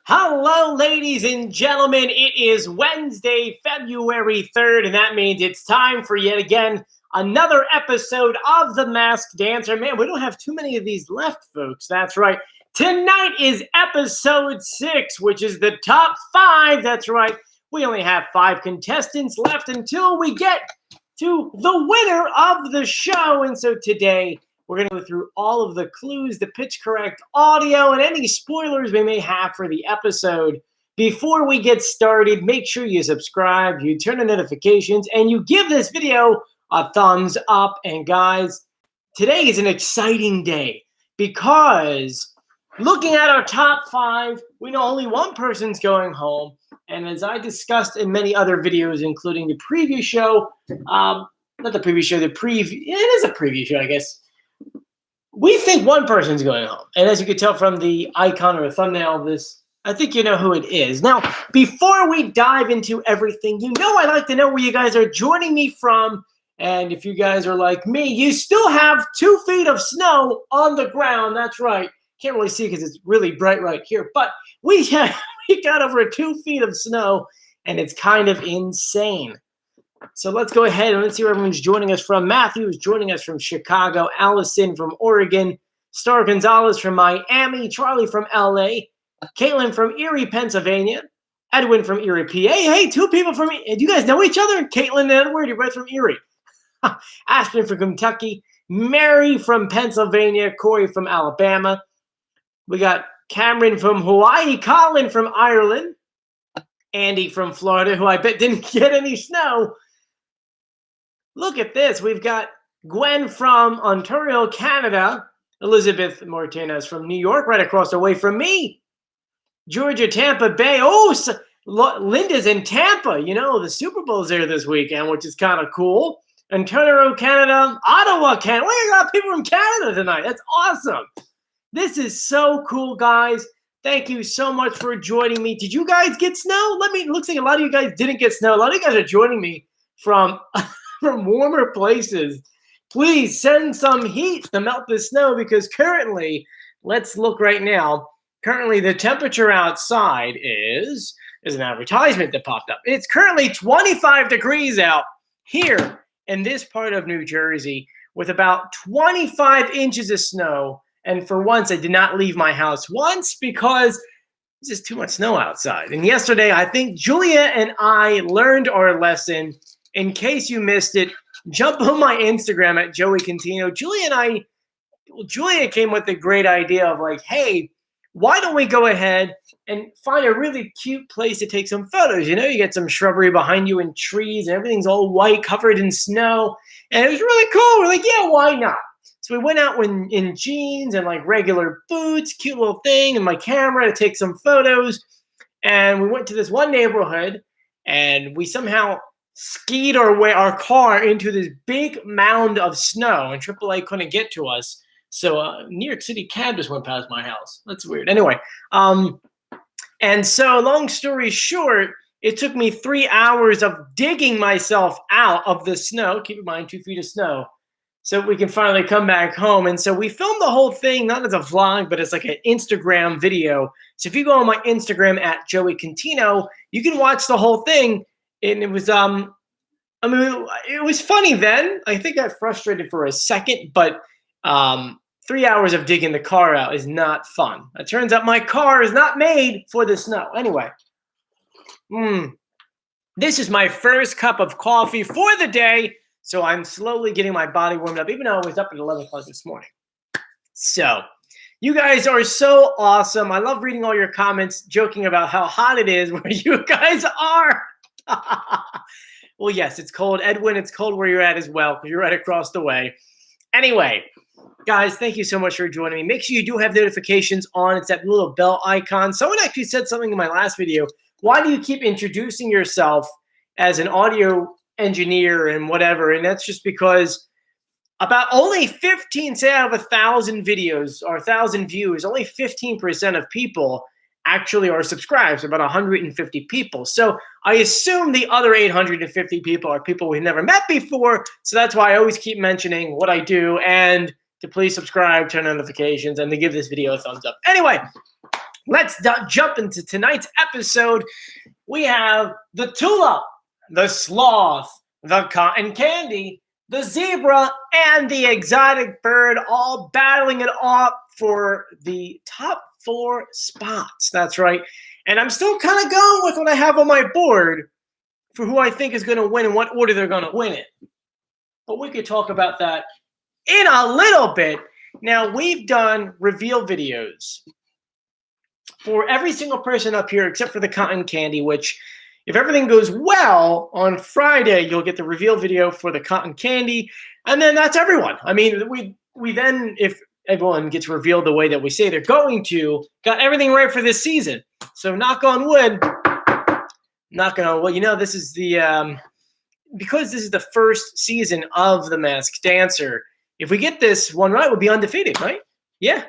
Hello, ladies and gentlemen. It is Wednesday, February 3rd, and that means it's time for yet again another episode of The Masked Dancer. Man, we don't have too many of these left, folks. That's right. Tonight is episode 6, which is the top 5. That's right. We only have 5 contestants left until we get to the winner of the show. And so today, we're going to go through all of the clues, the pitch correct audio, and any spoilers we may have for the episode. Before we get started, make sure you subscribe, you turn on notifications, and you give this video a thumbs up. And guys, today is an exciting day because looking at our top 5, we know only one person's going home. And as I discussed in many other videos, including the preview show, not the preview show, it is a preview show, I guess. We think one person's going home. And as you can tell from the icon or the thumbnail of this, I think you know who it is. Now, before we dive into everything, I'd like to know where you guys are joining me from. And if you guys are like me, you still have 2 feet of snow on the ground. That's right. Can't really see because it's really bright right here. But we got over 2 feet of snow, and it's kind of insane. So let's go ahead and let's see where everyone's joining us from. Matthew is joining us from Chicago. Allison from Oregon. Star Gonzalez from Miami. Charlie from LA. Caitlin from Erie, Pennsylvania. Edwin from Erie, PA. Hey, 2 people from... Do you guys know each other? Caitlin and Edward, you're both from Erie. Ashton from Kentucky. Mary from Pennsylvania. Corey from Alabama. We got Cameron from Hawaii. Colin from Ireland. Andy from Florida, who I bet didn't get any snow. Look at this. We've got Gwen from Ontario, Canada. Elizabeth Martinez from New York, right across the way from me. Georgia, Tampa Bay. Oh, Linda's in Tampa. The Super Bowl's there this weekend, which is kind of cool. Ontario, Canada. Ottawa, Canada. We got people from Canada tonight. That's awesome. This is so cool, guys. Thank you so much for joining me. Did you guys get snow? It looks like a lot of you guys didn't get snow. A lot of you guys are joining me from warmer places. Please send some heat to melt the snow because currently, let's look right now. Currently, the temperature outside is an advertisement that popped up. It's currently 25 degrees out here in this part of New Jersey with about 25 inches of snow. And for once, I did not leave my house once because there's just too much snow outside. And yesterday, I think Julia and I learned our lesson. In case you missed it, jump on my Instagram at Joey Contino. Julia came with a great idea of like, hey, why don't we go ahead and find a really cute place to take some photos? You get some shrubbery behind you and trees, and everything's all white, covered in snow. And it was really cool. We're like, yeah, why not? So we went out in jeans and like regular boots, cute little thing, and my camera to take some photos. And we went to this one neighborhood, and we somehow skied our car into this big mound of snow, and AAA couldn't get to us. So New York City cab just went past my house. That's weird. Anyway, and so long story short, it took me 3 hours of digging myself out of the snow. Keep in mind, 2 feet of snow. So we can finally come back home. And so we filmed the whole thing, not as a vlog, but as like an Instagram video. So if you go on my Instagram at Joey Contino, you can watch the whole thing. And it was, it was funny then. I think I got frustrated for a second, but 3 hours of digging the car out is not fun. It turns out my car is not made for the snow. Anyway, this is my first cup of coffee for the day. So I'm slowly getting my body warmed up, even though I was up at 11 o'clock this morning. So you guys are so awesome. I love reading all your comments, joking about how hot it is where you guys are. Well, yes, it's cold. Edwin, it's cold where you're at as well because you're right across the way. Anyway, guys, thank you so much for joining me. Make sure you do have notifications on. It's that little bell icon. Someone actually said something in my last video. Why do you keep introducing yourself as an audio engineer and whatever? And that's just because about only 15, say out of 1,000 videos or 1,000 views, only 15% of people actually are subscribed. So about 150 people. So I assume the other 850 people are people we've never met before. So that's why I always keep mentioning what I do and to please subscribe, turn on notifications, and to give this video a thumbs up. Anyway, let's jump into tonight's episode. We have the Tulip, the Sloth, the Cotton Candy, the Zebra, and the Exotic Bird all battling it off for the top 4 spots. That's right. And I'm still kind of going with what I have on my board for who I think is going to win and what order they're going to win it. But we could talk about that in a little bit. Now, we've done reveal videos for every single person up here except for the Cotton Candy, which, if everything goes well, on Friday, you'll get the reveal video for the Cotton Candy, and then that's everyone. I mean, we then, if everyone gets revealed the way that we say they're going to, got everything right for this season. So knock on wood. Well, this is the, because this is the first season of The Masked Dancer, if we get this one right, we'll be undefeated, right? Yeah.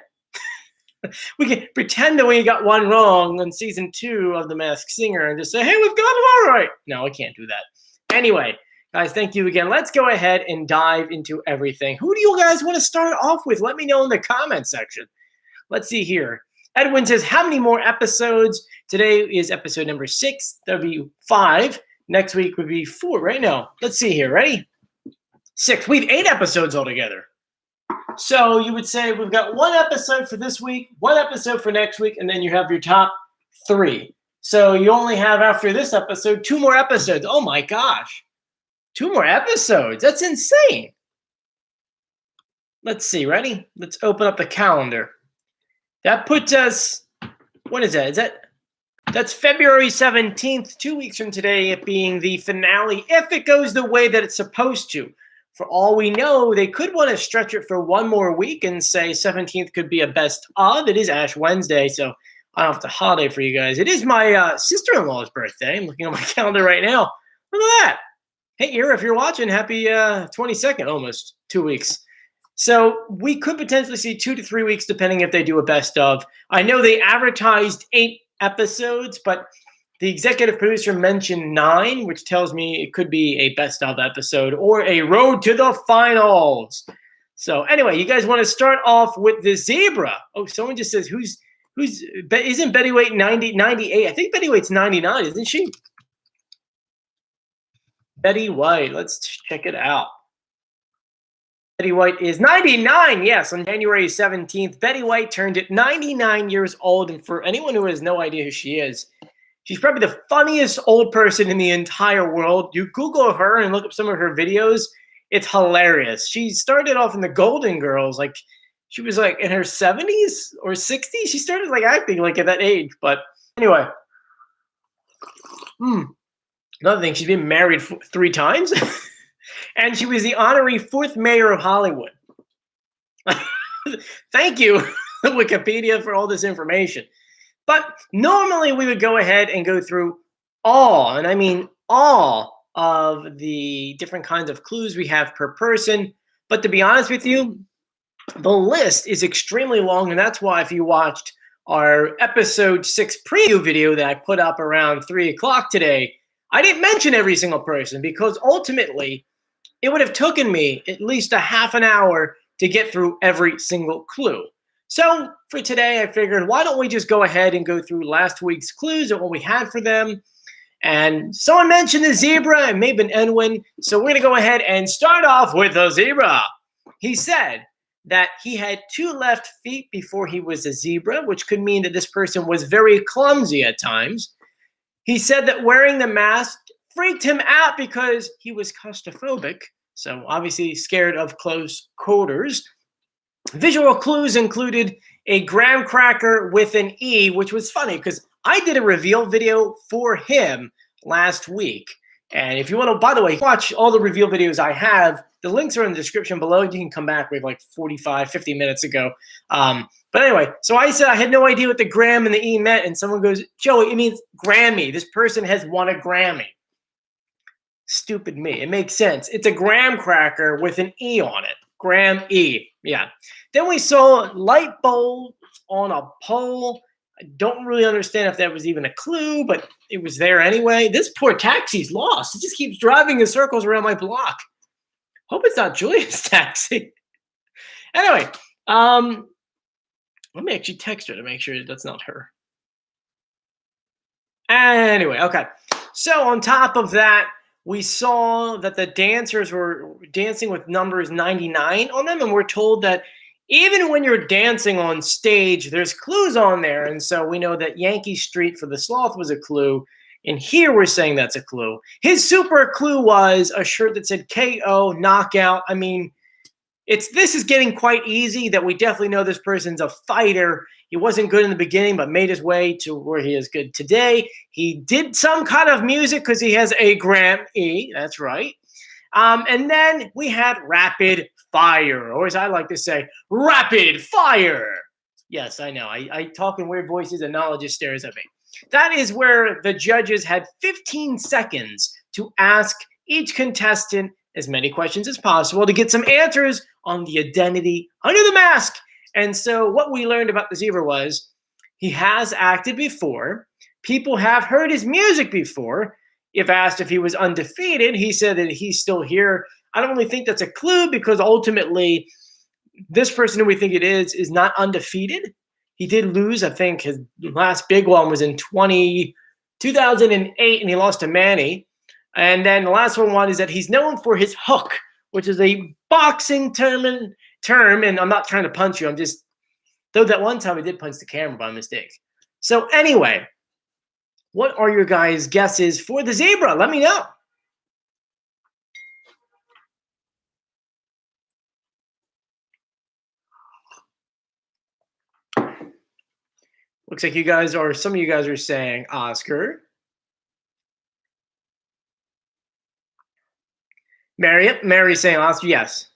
We can pretend that we got one wrong on season 2 of The Masked Singer and just say, hey, we've got it all right. No, I can't do that. Anyway, guys, thank you again. Let's go ahead and dive into everything. Who do you guys want to start off with? Let me know in the comment section. Let's see here. Edwin says, how many more episodes? Today is episode number 6. That'll be 5. Next week would be 4, right? No. Let's see here. Ready? 6. We have 8 episodes altogether. So you would say we've got 1 episode for this week, 1 episode for next week, and then you have your top 3. So you only have, after this episode, 2 more episodes. Oh my gosh. 2 more episodes. That's insane. Let's see. Ready? Let's open up the calendar. That puts us, when is that? That's February 17th, 2 weeks from today, it being the finale, if it goes the way that it's supposed to. For all we know, they could want to stretch it for 1 more week and say 17th could be a best of. It is Ash Wednesday, so I don't have to holiday for you guys. It is my sister-in-law's birthday. I'm looking at my calendar right now. Look at that. Hey, Ira, if you're watching, happy 22nd, almost 2 weeks. So we could potentially see 2 to 3 weeks, depending if they do a best of. I know they advertised 8 episodes, but the executive producer mentioned 9, which tells me it could be a best of episode or a road to the finals. So anyway, you guys want to start off with the Zebra. Oh, someone just says, isn't Betty White 98? I think Betty White's 99, isn't she? Betty White, let's check it out. Betty White is 99, yes, on January 17th. Betty White turned 99 years old, and for anyone who has no idea who she is, she's probably the funniest old person in the entire world. You Google her and look up some of her videos. It's hilarious. She started off in the Golden Girls. Like, she was like in her 70s or 60s. She started like acting like at that age. But anyway. Another thing, she's been married 3 times. And she was the honorary 4th mayor of Hollywood. Thank you, Wikipedia, for all this information. But normally we would go ahead and go through all, and I mean all, of the different kinds of clues we have per person. But to be honest with you, the list is extremely long, and that's why if you watched our episode 6 preview video that I put up around 3 o'clock today, I didn't mention every single person because ultimately it would have taken me at least a half an hour to get through every single clue. So for today, I figured, why don't we just go ahead and go through last week's clues and what we had for them. And someone mentioned the Zebra, and maybe an Edwin. So we're going to go ahead and start off with the Zebra. He said that he had 2 left feet before he was a zebra, which could mean that this person was very clumsy at times. He said that wearing the mask freaked him out because he was claustrophobic, so obviously scared of close quarters. Visual clues included a graham cracker with an E, which was funny because I did a reveal video for him last week. And if you want to, by the way, watch all the reveal videos I have, the links are in the description below. You can come back with like 45, 50 minutes ago. But anyway, so I said I had no idea what the graham and the E meant. And someone goes, Joey, it means Grammy. This person has won a Grammy. Stupid me. It makes sense. It's a graham cracker with an E on it. Graham E. Yeah. Then we saw light bulbs on a pole. I don't really understand if that was even a clue, but it was there anyway. This poor taxi's lost. It just keeps driving in circles around my block. Hope it's not Julia's taxi. Anyway, let me actually text her to make sure that's not her. Anyway, okay. So on top of that, we saw that the dancers were dancing with numbers 99 on them, and we're told that even when you're dancing on stage, there's clues on there. And so we know that Yankee Street for the Sloth was a clue. And here we're saying that's a clue. His super clue was a shirt that said KO, knockout. I mean, this is getting quite easy that we definitely know this person's a fighter. He wasn't good in the beginning, but made his way to where he is good today. He did some kind of music because he has a Grammy. That's right. And then we had rapid fire, or as I like to say, rapid fire. Yes, I know. I talk in weird voices and knowledge just stares at me. That is where the judges had 15 seconds to ask each contestant as many questions as possible to get some answers on the identity under the mask. And so what we learned about the zebra was he has acted before. People have heard his music before. If asked if he was undefeated, he said that he's still here. I don't really think that's a clue because ultimately this person who we think it is not undefeated. He did lose. I think his last big one was in 2008 and he lost to Manny. And then the last one is that he's known for his hook, which is a boxing term. And I'm not trying to punch you. Though that one time I did punch the camera by mistake. So anyway, what are your guys' guesses for the zebra? Let me know. Looks like some of you guys are saying Oscar. Mary's saying Oscar, yes.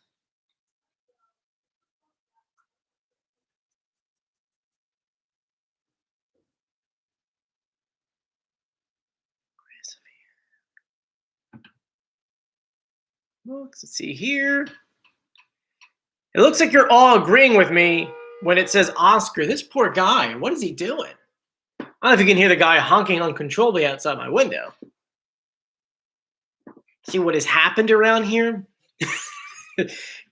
Let's see here. It looks like you're all agreeing with me when it says Oscar. This poor guy, what is he doing? I don't know if you can hear the guy honking uncontrollably outside my window. See what has happened around here?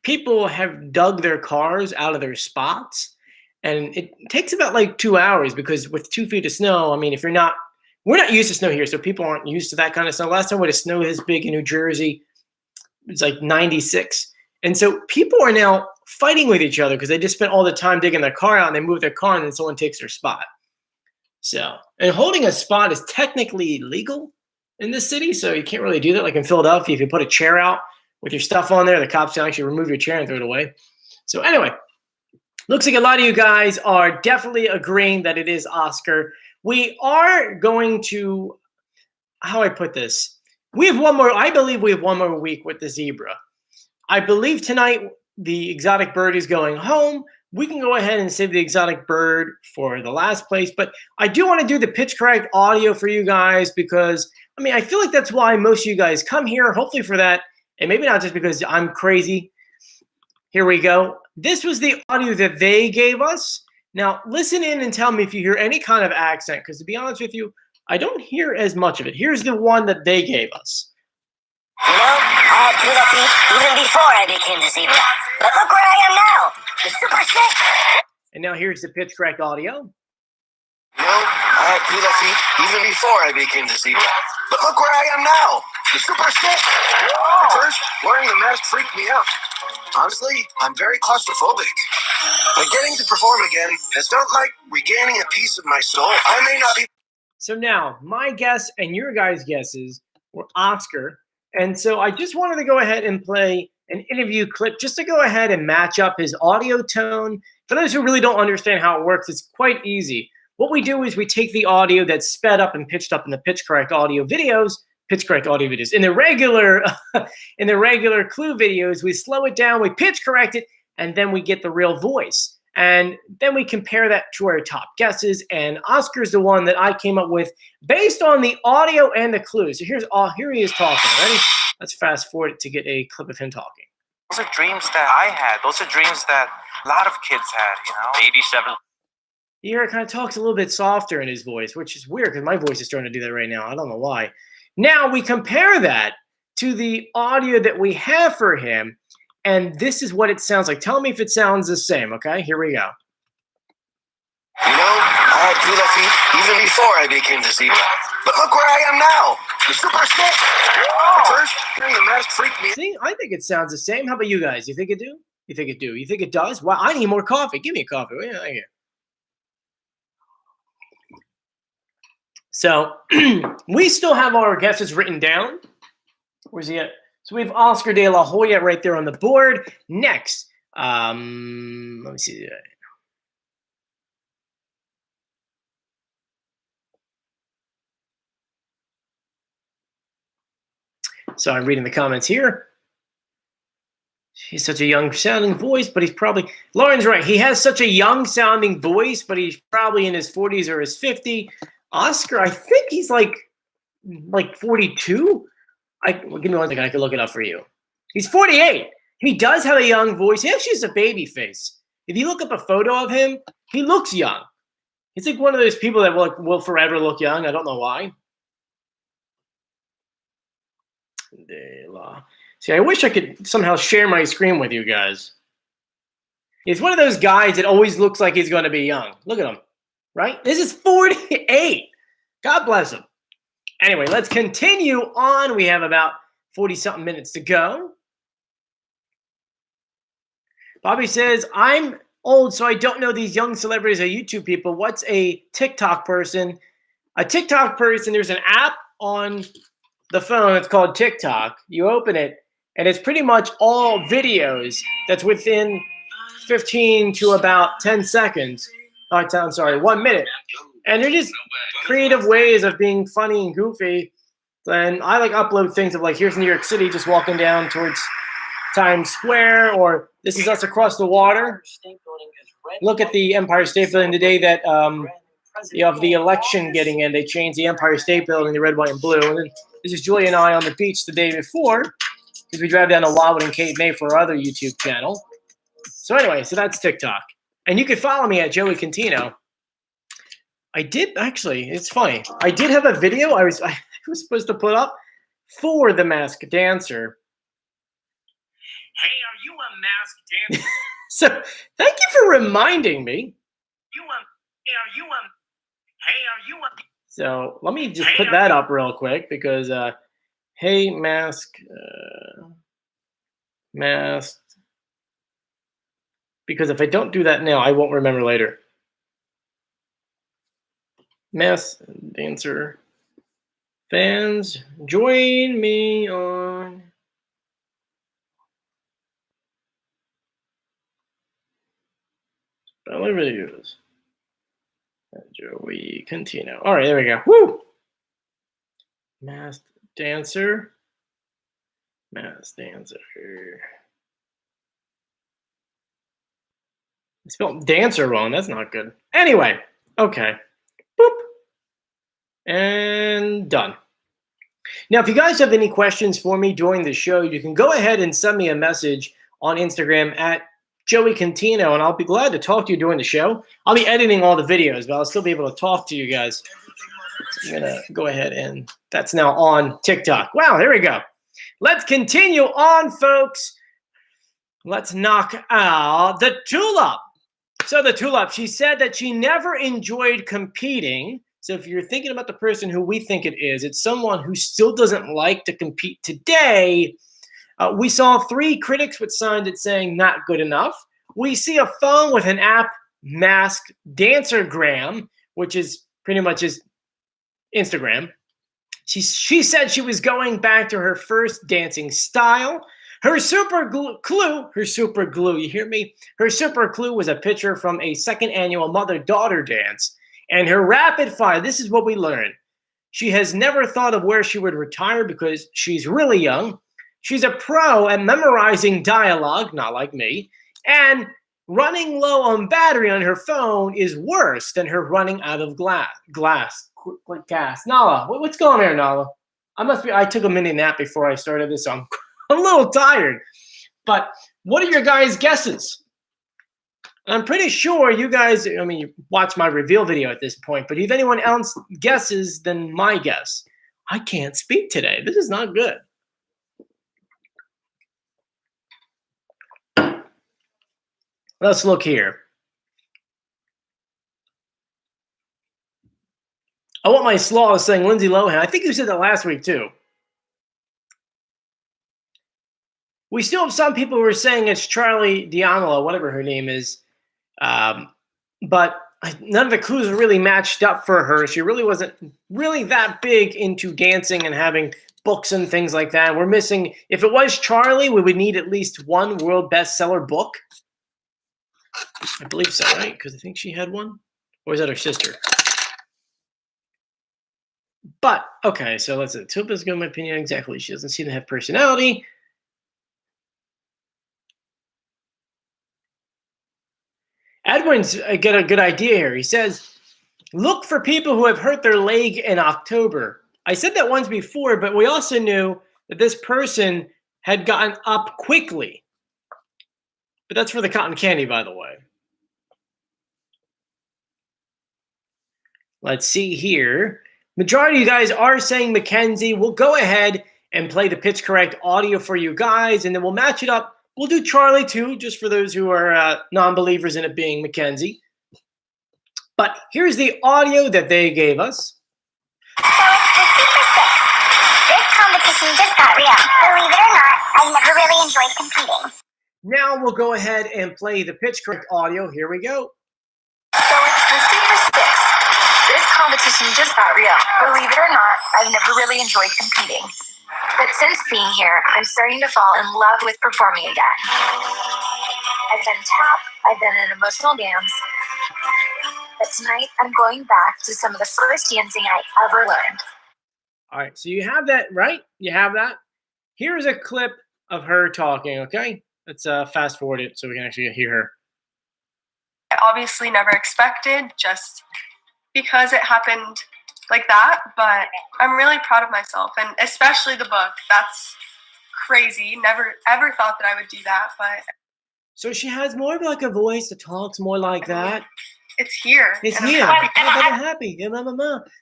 People have dug their cars out of their spots, and it takes about like 2 hours because with 2 feet of snow, I mean, we're not used to snow here, so people aren't used to that kind of snow. Last time we had a snow this big in New Jersey, it's like 96. And so people are now fighting with each other because they just spent all the time digging their car out and they move their car and then someone takes their spot. So, and holding a spot is technically illegal in this city, so you can't really do that. Like in Philadelphia, if you put a chair out with your stuff on there, the cops can actually remove your chair and throw it away. So anyway, looks like a lot of you guys are definitely agreeing that it is Oscar. We are going to, how do I put this? I believe we have one more week with the zebra. I believe tonight the exotic bird is going home. We can go ahead and save the exotic bird for the last place, but I do want to do the pitch correct audio for you guys because, I mean, I feel like that's why most of you guys come here, hopefully for that, and maybe not just because I'm crazy. Here we go. This was the audio that they gave us. Now, listen in and tell me if you hear any kind of accent, because to be honest with you, I don't hear as much of it. Here's the one that they gave us. You know, I had 2 left feet even before I became the zebra. But look where I am now, the super stick. And now here's the pitch correct audio. You know, I had 2 left feet even before I became the zebra. But look where I am now, the super stick. At first, wearing the mask freaked me out. Honestly, I'm very claustrophobic. But getting to perform again has felt like regaining a piece of my soul. I may not be. So now, my guess and your guys' guesses were Oscar. And so I just wanted to go ahead and play an interview clip just to go ahead and match up his audio tone. For those who really don't understand how it works, it's quite easy. What we do is we take the audio that's sped up and pitched up in the pitch correct audio videos. In the regular clue videos, we slow it down, we pitch correct it, and then we get the real voice. And then we compare that to our top guesses, and Oscar's the one that I came up with based on the audio and the clues. So here he is talking. Ready? Let's fast forward to get a clip of him talking. Those are dreams that I had. Those are dreams that a lot of kids had, you know. 87. You hear it kind of talks a little bit softer in his voice, which is weird because my voice is starting to do that right now. I don't know why. Now we compare that to the audio that we have for him, and this is what it sounds like. Tell me if it sounds the same, okay? Here we go. You know, I I had 2 left feet even before I became the zebra. But look where I am now, the super stick. At first, hearing the mask freaked me out. See, I think it sounds the same. How about you guys? You think it do? You think it do? You think it does? Well, I need more coffee. Give me a coffee. What do you think here? So we still have our guesses written down. Where's he at? So we have Oscar De La Hoya right there on the board. Next, let me see. So I'm reading the comments here. He's such a young sounding voice, but he's probably, Lauren's right. He has such a young sounding voice, but he's probably in his 40s or his 50. Oscar, I think he's like 42. Well, give me one second. I can look it up for you. He's 48. He does have a young voice. He actually has a baby face. If you look up a photo of him, he looks young. He's like one of those people that will forever look young. I don't know why. De La. See, I wish I could somehow share my screen with you guys. He's one of those guys that always looks like he's going to be young. Look at him, right? This is 48. God bless him. Anyway, let's continue on. We have about 40-something minutes to go. Bobby says, I'm old, so I don't know these young celebrities or YouTube people. What's a TikTok person? A TikTok person, there's an app on the phone. It's called TikTok. You open it, and it's pretty much all videos that's within 15 to about 10 seconds. I'm sorry, 1 minute. And they're just creative ways of being funny and goofy. And I like upload things of like, here's New York City just walking down towards Times Square, or this is us across the water. Look at the Empire State Building today that of the election getting in. They changed the Empire State Building to red, white, and blue. And then this is Julia and I on the beach the day before, because we drive down to Wildwood and Cape May for our other YouTube channel. So anyway, so that's TikTok. And you can follow me at Joey Contino. I did, actually, it's funny. I did have a video I was supposed to put up for The Masked Dancer. Hey, are you a masked dancer? So thank you for reminding me. So let me just put that up real quick because, hey, masked, because if I don't do that now, I won't remember later. Masked Dancer fans, join me on family videos. Joey Contino. All right, there we go. Woo! Masked Dancer. Masked Dancer. I spelled dancer wrong. That's not good. Anyway, okay. Boop. And done. Now, if you guys have any questions for me during the show, you can go ahead and send me a message on Instagram at Joey Contino, and I'll be glad to talk to you during the show. I'll be editing all the videos, but I'll still be able to talk to you guys. I'm going to go ahead, and that's now on TikTok. Wow, here we go. Let's continue on, folks. Let's knock out the Tulip. So the Tulip, she said that she never enjoyed competing. So if you're thinking about the person who we think it is, it's someone who still doesn't like to compete today. We saw 3 critics with signs that saying not good enough. We see a phone with an app, Masked Dancergram, which is pretty much his Instagram. She said she was going back to her first dancing style. Her super glue, you hear me? Her super clue was a picture from a 2nd annual mother-daughter dance. And her rapid fire, this is what we learned. She has never thought of where she would retire because she's really young. She's a pro at memorizing dialogue, not like me. And running low on battery on her phone is worse than her running out of gas. Nala, what's going on here, Nala? I took a mini nap before I started this, so I'm a little tired. But what are your guys' guesses? I'm pretty sure you guys, you watch my reveal video at this point, but if anyone else guesses, then my guess. I can't speak today. This is not good. Let's look here. I want my Sloth saying Lindsay Lohan. I think you said that last week too. We still have some people who are saying it's Charlie D'Amelio, whatever her name is. But none of the clues are really matched up for her. She really wasn't really that big into dancing and having books and things like that. We're missing, if it was Charlie, we would need at least one world bestseller book. I believe so, right? Because I think she had one. Or is that her sister? But, okay, so let's see. Tulip is good in my opinion. Exactly. She doesn't seem to have personality. Edwin's got a good idea here. He says, look for people who have hurt their leg in October. I said that once before, but we also knew that this person had gotten up quickly. But that's for the cotton candy, by the way. Let's see here. Majority of you guys are saying Mackenzie. We'll go ahead and play the pitch correct audio for you guys, and then we'll match it up. We'll do Charlie too, just for those who are non-believers in it being Mackenzie. But here's the audio that they gave us. So it's the Super Six. This competition just got real. Believe it or not, I never really enjoyed competing. Now we'll go ahead and play the pitch correct audio. Here we go. So it's the Super Six. This competition just got real. Believe it or not, I've never really enjoyed competing. But since being here, I'm starting to fall in love with performing again. I've done tap, I've done an emotional dance, but tonight I'm going back to some of the first dancing I ever learned. All right, so you have that, right? You have that? Here's a clip of her talking, okay? Let's fast forward it so we can actually hear her. I obviously never expected, just because it happened like that, but I'm really proud of myself, and especially the book. That's crazy. Never ever thought that I would do that, but so she has more of like a voice that talks more like that. It's here. It's and here. I'm happy.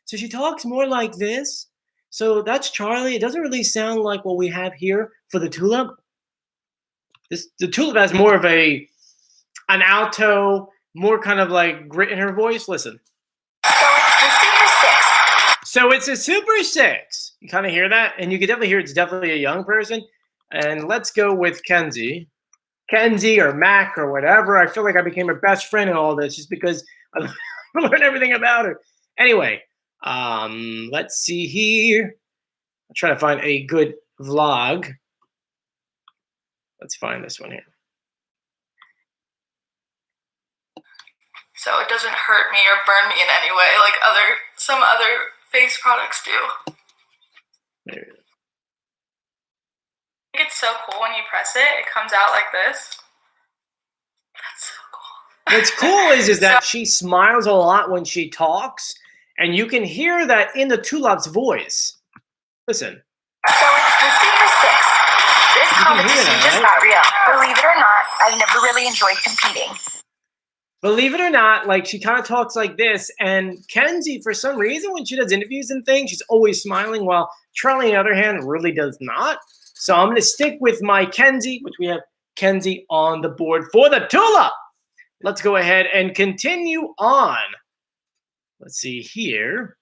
So she talks more like this. So that's Charlie. It doesn't really sound like what we have here for the Tulip. The Tulip has more of an alto, more kind of like grit in her voice. Listen. So it's a Super Six. You kind of hear that? And you can definitely hear it's definitely a young person. And let's go with Kenzie or Mac or whatever. I feel like I became her best friend in all this just because I learned everything about her. Anyway, let's see here. I'll try to find a good vlog. Let's find this one here. So it doesn't hurt me or burn me in any way like some other face products do. There it is. I think it's so cool when you press it. It comes out like this. That's so cool. What's cool is that she smiles a lot when she talks, and you can hear that in the Tulip's voice. Listen. So it's the Super Six. This competition just got real. Believe it or not, I've never really enjoyed competing. Believe it or not, like she kind of talks like this, and Kenzie, for some reason, when she does interviews and things, she's always smiling, while Charlie, on the other hand, really does not. So I'm going to stick with my Kenzie, which we have Kenzie on the board for the Tulip. Let's go ahead and continue on. Let's see here.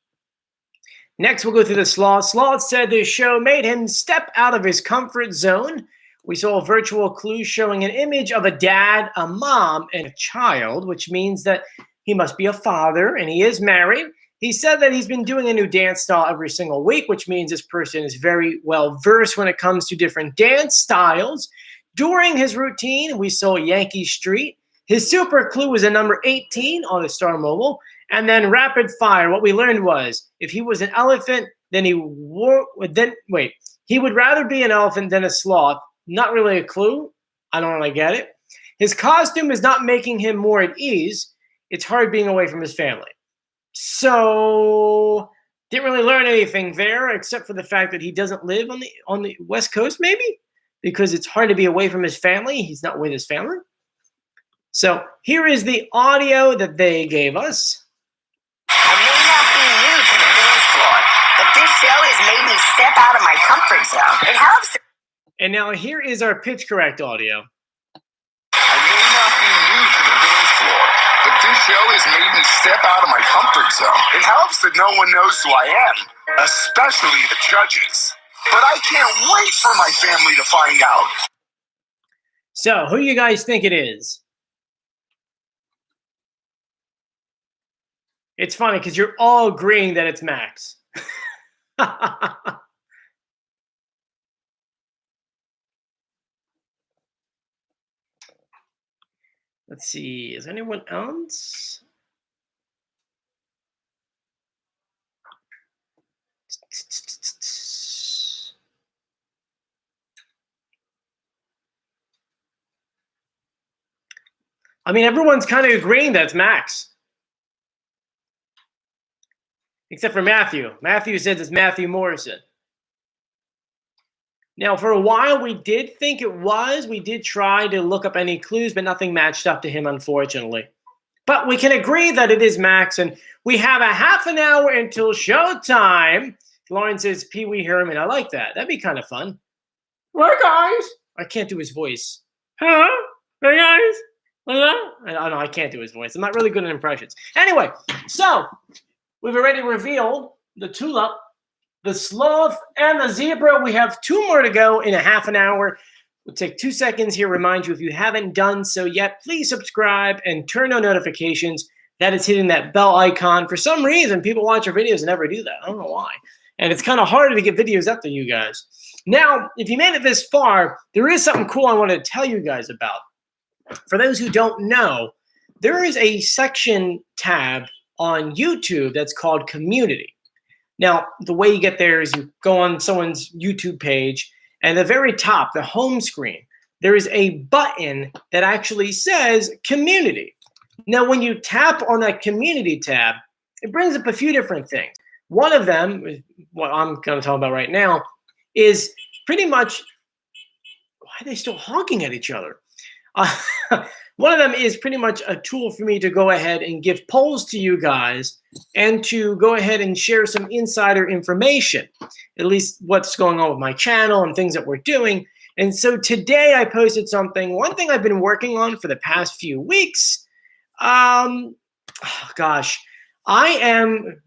Next, we'll go through the Sloth. Sloth said the show made him step out of his comfort zone. We saw a virtual clue showing an image of a dad, a mom, and a child, which means that he must be a father, and he is married. He said that he's been doing a new dance style every single week, which means this person is very well versed when it comes to different dance styles. During his routine, we saw Yankee Street. His super clue was a number 18 on the Star Mobile. And then rapid fire, what we learned was if he was an elephant, then he would rather be an elephant than a sloth. Not really a clue. I don't really get it. His costume is not making him more at ease. It's hard being away from his family. So didn't really learn anything there except for the fact that he doesn't live on the West Coast, maybe, because it's hard to be away from his family. He's not with his family. So here is the audio that they gave us. I may not be new to the dance floor, but this show has made me step out of my comfort zone. It helps. And now here is our pitch correct audio. I may not be new to the dance floor, but this show has made me step out of my comfort zone. It helps that no one knows who I am, especially the judges. But I can't wait for my family to find out. So, who do you guys think it is? It's funny because you're all agreeing that it's Max. Let's see. Is anyone else? I mean, everyone's kind of agreeing that's Max. Except for Matthew. Matthew says it's Matthew Morrison. Now, for a while, we did think it was. We did try to look up any clues, but nothing matched up to him, unfortunately. But we can agree that it is Max, and we have a half an hour until showtime. Lauren says Pee Wee Herman. I like that. That'd be kind of fun. What, guys? I can't do his voice. Huh? Hey, guys? Hello? I know I can't do his voice. I'm not really good at impressions. Anyway, so we've already revealed the Tulip, the Sloth, and the Zebra. We have 2 more to go in a half an hour. We'll take 2 seconds here. Remind you, if you haven't done so yet, please subscribe and turn on notifications. That is hitting that bell icon. For some reason, people watch our videos and never do that. I don't know why. And it's kind of harder to get videos up to you guys. Now, if you made it this far, there is something cool I want to tell you guys about. For those who don't know, there is a section tab on YouTube that's called Community. Now, the way you get there is you go on someone's YouTube page, and at the very top, the home screen, there is a button that actually says Community. Now, when you tap on that Community tab, it brings up a few different things. One of them, what I'm going to talk about right now, is pretty much, why are they still honking at each other? One of them is pretty much a tool for me to go ahead and give polls to you guys and to go ahead and share some insider information, at least what's going on with my channel and things that we're doing. And so today I posted something, one thing I've been working on for the past few weeks. I am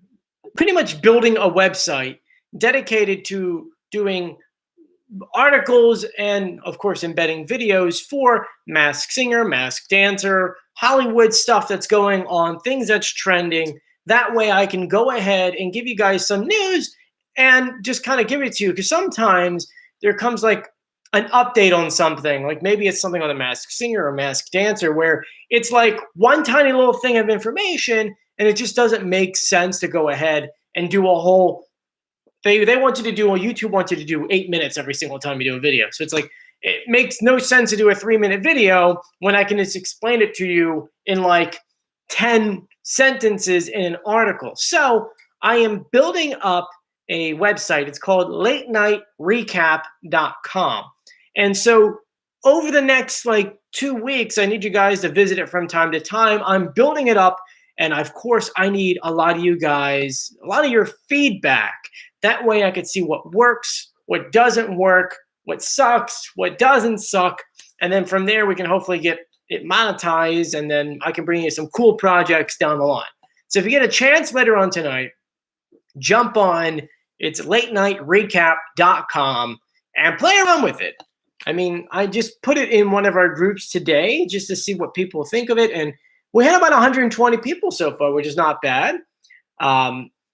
pretty much building a website dedicated to doing articles and, of course, embedding videos for Masked Singer, Masked Dancer, Hollywood stuff that's going on, things that's trending. That way I can go ahead and give you guys some news and just kind of give it to you, because sometimes there comes like an update on something, like maybe it's something on the Masked Singer or Masked Dancer where it's like one tiny little thing of information and it just doesn't make sense to go ahead and do a whole They want you to do, well, YouTube wants you to do 8 minutes every single time you do a video. So it's like, it makes no sense to do a 3-minute video when I can just explain it to you in like 10 sentences in an article. So I am building up a website. It's called latenightrecap.com. And so over the next like 2 weeks, I need you guys to visit it from time to time. I'm building it up. And of course, I need a lot of you guys, a lot of your feedback. That way I could see what works, what doesn't work, what sucks, what doesn't suck. And then from there, we can hopefully get it monetized. And then I can bring you some cool projects down the line. So if you get a chance later on tonight, jump on. It's latenightrecap.com and play around with it. I mean, I just put it in one of our groups today just to see what people think of it. And we had about 120 people so far, which is not bad.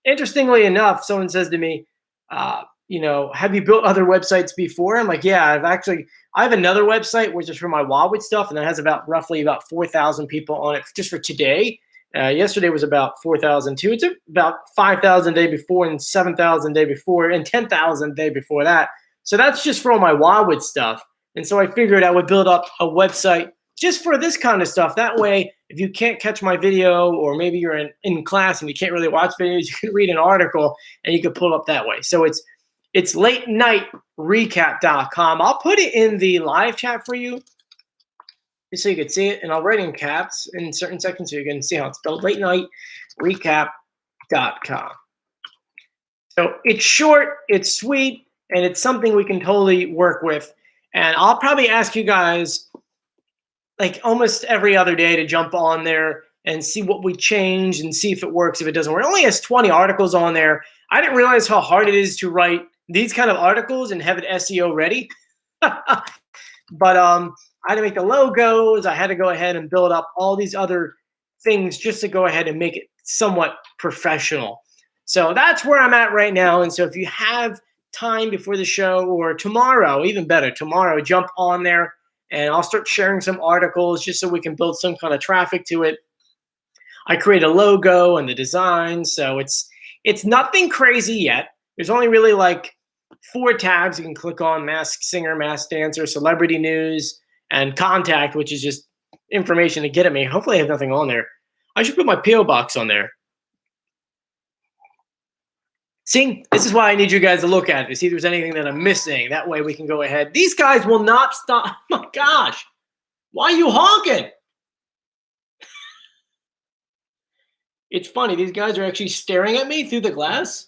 Interestingly enough, someone says to me, have you built other websites before? I'm like, yeah, I have another website, which is for my Wildwood stuff. And that has roughly about 4,000 people on it just for today. Yesterday was about 4,002. It's about 5,000 the day before and 7,000 the day before and 10,000 the day before that. So that's just for all my Wildwood stuff. And so I figured I would build up a website just for this kind of stuff. That way, if you can't catch my video, or maybe you're in class and you can't really watch videos, you can read an article and you can pull it up that way. So it's latenightrecap.com. I'll put it in the live chat for you just so you can see it. And I'll write in caps in certain sections so you can see how it's spelled. latenightrecap.com. So it's short, it's sweet, and it's something we can totally work with. And I'll probably ask you guys like almost every other day to jump on there and see what we changed and see if it works, if it doesn't work. It only has 20 articles on there. I didn't realize how hard it is to write these kind of articles and have it SEO ready. But I had to make the logos. I had to go ahead and build up all these other things just to go ahead and make it somewhat professional. So that's where I'm at right now. And so if you have time before the show, or tomorrow, even better, tomorrow, jump on there and I'll start sharing some articles just so we can build some kind of traffic to it. I create a logo and the design. So it's nothing crazy yet. There's only really like 4 tabs you can click on: Masked Singer, Masked Dancer, Celebrity News, and Contact, which is just information to get at me. Hopefully I have nothing on there. I should put my P.O. box on there. See, this is why I need you guys to look at it, to see if there's anything that I'm missing. That way we can go ahead. These guys will not stop. Oh my gosh. Why are you honking? It's funny. These guys are actually staring at me through the glass.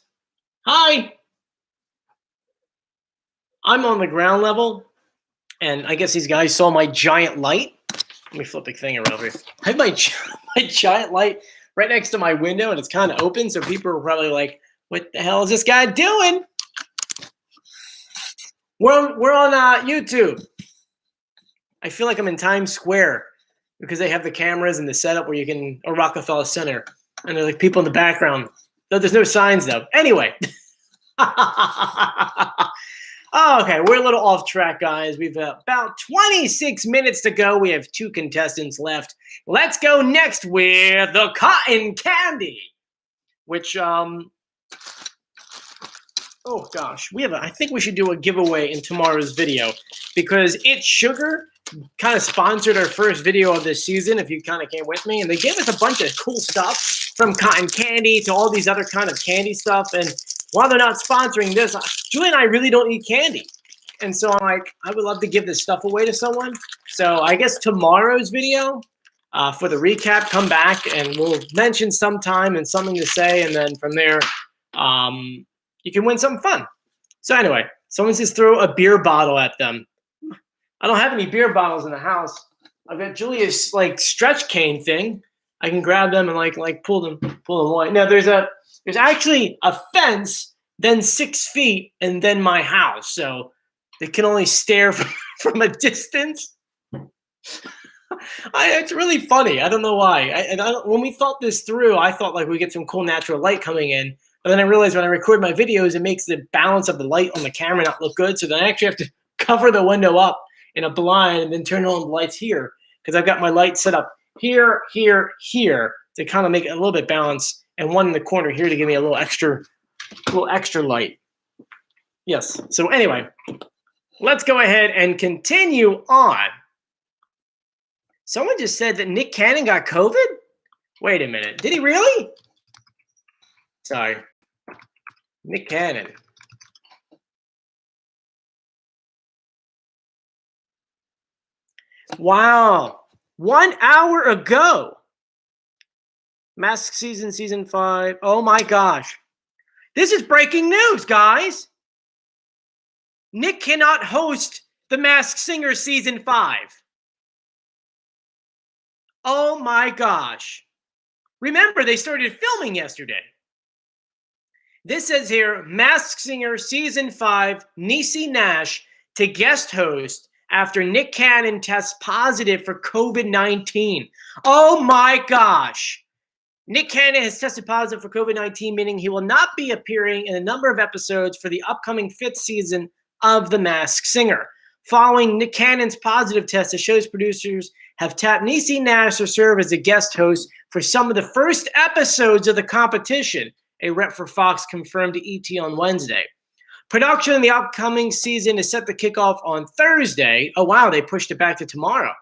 Hi. I'm on the ground level, and I guess these guys saw my giant light. Let me flip the thing around here. I have my giant light right next to my window, and it's kind of open, so people are probably like, what the hell is this guy doing? We're on YouTube. I feel like I'm in Times Square because they have the cameras and the setup where you can, or Rockefeller Center, and there's like people in the background. Though there's no signs though. Anyway. Oh, okay, we're a little off track, guys. We've about 26 minutes to go. We have 2 contestants left. Let's go next with the cotton candy, which oh gosh, I think we should do a giveaway in tomorrow's video because It's Sugar kind of sponsored our first video of this season, if you kind of came with me, and they gave us a bunch of cool stuff from cotton candy to all these other kind of candy stuff. And while they're not sponsoring this, Julie and I really don't eat candy. And so I'm like, I would love to give this stuff away to someone. So I guess tomorrow's video for the recap, come back and we'll mention some time and something to say. And then from there, you can win something fun. So anyway, someone says throw a beer bottle at them. I don't have any beer bottles in the house. I've got Julia's like stretch cane thing. I can grab them and like pull them away. Now there's actually a fence, then 6 feet, and then my house. So they can only stare from a distance. It's really funny. I don't know why. When we thought this through, I thought like we get some cool natural light coming in. But then I realized when I record my videos, it makes the balance of the light on the camera not look good. So then I actually have to cover the window up in a blind and then turn on the lights here because I've got my light set up here, here, here to kind of make it a little bit balanced, and one in the corner here to give me a little extra light. Yes. So anyway, let's go ahead and continue on. Someone just said that Nick Cannon got COVID? Wait a minute. Did he really? Sorry. Nick Cannon. Wow. 1 hour ago. Masked season 5. Oh my gosh. This is breaking news, guys. Nick cannot host the Masked Singer season 5. Oh my gosh. Remember, they started filming yesterday. This says here, Masked Singer season 5, Niecy Nash to guest host after Nick Cannon tests positive for COVID-19. Oh my gosh. Nick Cannon has tested positive for COVID-19, meaning he will not be appearing in a number of episodes for the upcoming 5th season of The Masked Singer. Following Nick Cannon's positive test, the show's producers have tapped Niecy Nash to serve as a guest host for some of the first episodes of the competition, a rep for Fox confirmed to ET on Wednesday. Production in the upcoming season is set to kick off on Thursday. Oh, wow, they pushed it back to tomorrow,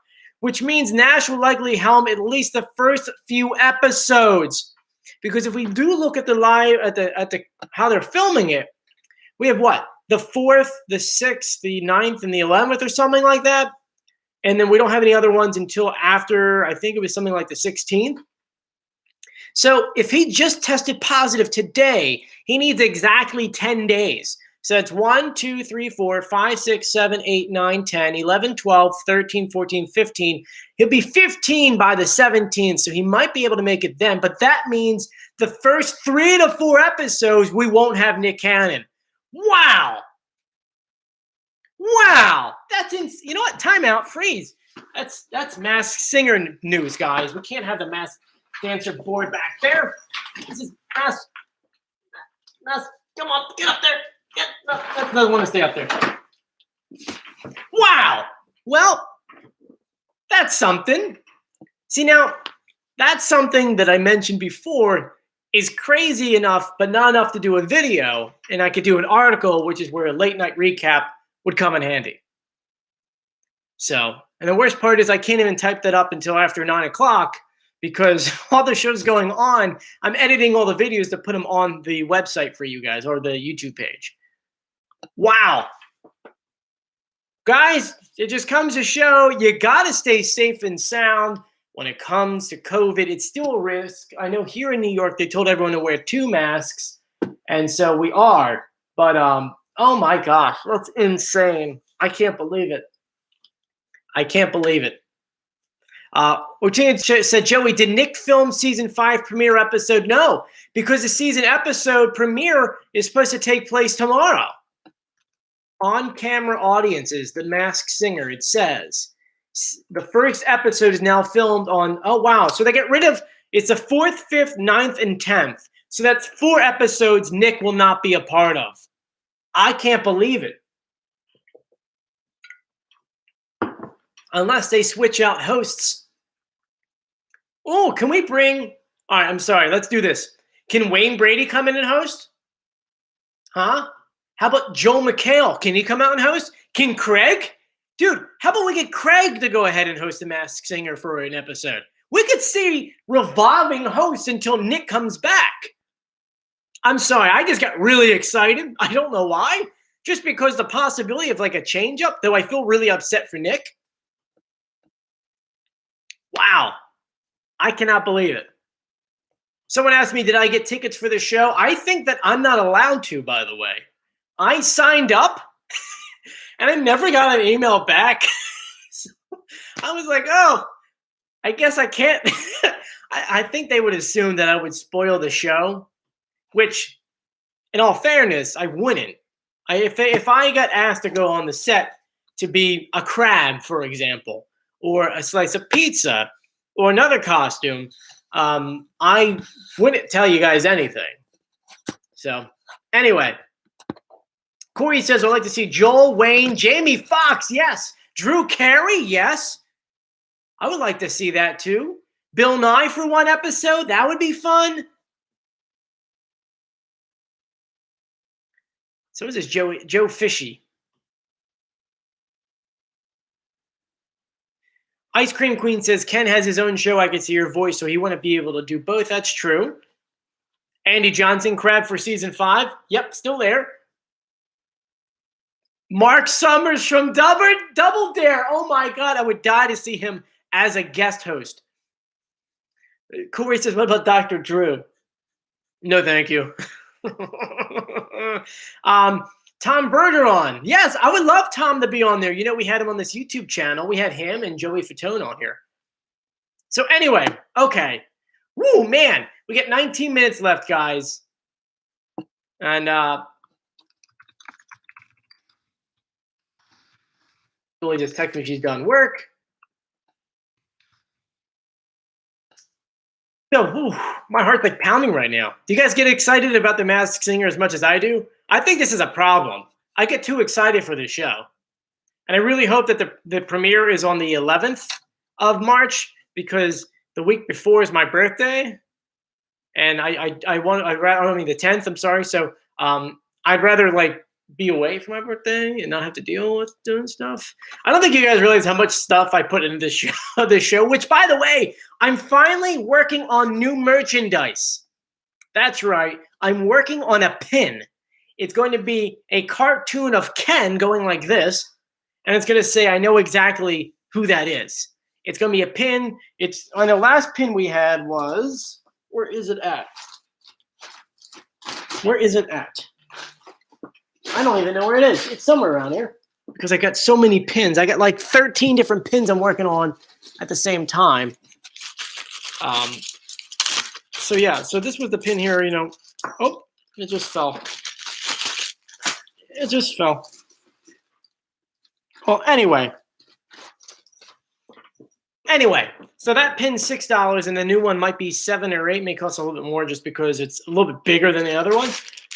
which means Nash will likely helm at least the first few episodes. Because if we do look at the live, at the how they're filming it, we have what? The 4th, the 6th, the 9th, and the 11th or something like that. And then we don't have any other ones until after, I think it was something like the 16th. So if he just tested positive today, he needs exactly 10 days. So it's 1, 2, 3, 4, 5, 6, 7, 8, 9, 10, 11, 12, 13, 14, 15. He'll be 15 by the 17th, so he might be able to make it then. But that means the first 3 to 4 episodes, we won't have Nick Cannon. Wow. Wow. That's you know what? Timeout. Freeze. That's Masked Singer news, guys. We can't have the Masked Dancer board back there. This is Masked. Come on, get up there. That doesn't want to stay up there. Wow. Well, that's something. See, now, that's something that I mentioned before is crazy enough, but not enough to do a video. And I could do an article, which is where a late night recap would come in handy. So, and the worst part is I can't even type that up until after 9 o'clock because all the show's going on. I'm editing all the videos to put them on the website for you guys or the YouTube page. Wow. Guys, it just comes to show you got to stay safe and sound when it comes to COVID. It's still a risk. I know here in New York, they told everyone to wear 2 masks, and so we are. But, oh my gosh, that's insane. I can't believe it. I can't believe it. Ortina said, Joey, did Nick film season 5 premiere episode? No, because the season episode premiere is supposed to take place tomorrow. On-camera audiences, The Masked Singer, it says. The first episode is now filmed on, oh wow, so they get rid of, it's the 4th, 5th, 9th, and 10th. So that's 4 episodes Nick will not be a part of. I can't believe it. Unless they switch out hosts. Oh, can we bring, all right, I'm sorry, let's do this. Can Wayne Brady come in and host? Huh? How about Joel McHale? Can he come out and host? Can Craig? Dude, how about we get Craig to go ahead and host The Masked Singer for an episode? We could see revolving hosts until Nick comes back. I'm sorry, I just got really excited. I don't know why. Just because the possibility of like a change-up, though I feel really upset for Nick. Wow. I cannot believe it. Someone asked me, did I get tickets for the show? I think that I'm not allowed to, by the way. I signed up, and I never got an email back. So I was like, oh, I guess I can't. I think they would assume that I would spoil the show, which, in all fairness, I wouldn't. If I got asked to go on the set to be a crab, for example, or a slice of pizza, or another costume, I wouldn't tell you guys anything. So, anyway. Corey says, I'd like to see Joel, Wayne, Jamie Foxx, yes. Drew Carey, yes. I would like to see that too. Bill Nye for 1 episode, that would be fun. So is this Joe Fishy. Ice Cream Queen says, Ken has his own show. I could see your voice, so he wouldn't be able to do both. That's true. Andy Johnson, crab for season 5. Yep, still there. Mark Summers from Double Dare. Oh my God, I would die to see him as a guest host. Corey says, what about Dr. Drew? No, thank you. Tom Bergeron. Yes, I would love Tom to be on there. You know, we had him on this YouTube channel. We had him and Joey Fatone on here. So anyway, okay. Woo, man. We get 19 minutes left, guys. And Julie just texted me she's done work. No, my heart's like pounding right now. Do you guys get excited about The Masked Singer as much as I do? I think this is a problem. I get too excited for this show. And I really hope that the premiere is on the 11th of March because the week before is my birthday. And I mean the 10th, I'm sorry. So I'd rather like be away for my birthday and not have to deal with doing stuff. I don't think you guys realize how much stuff I put into this show, which, by the way, I'm finally working on new merchandise. That's right. I'm working on a pin. It's going to be a cartoon of Ken going like this, and it's going to say, I know exactly who that is. It's going to be a pin. It's on the last pin we had was, where is it at? Where is it at? I don't even know where it is. It's somewhere around here because I got so many pins. I got like 13 different pins I'm working on at the same time. So yeah, so this was the pin here, you know. Oh, it just fell. It just fell. Well, anyway, so that pin's $6, and the new one might be $7 or $8. May cost a little bit more just because it's a little bit bigger than the other one.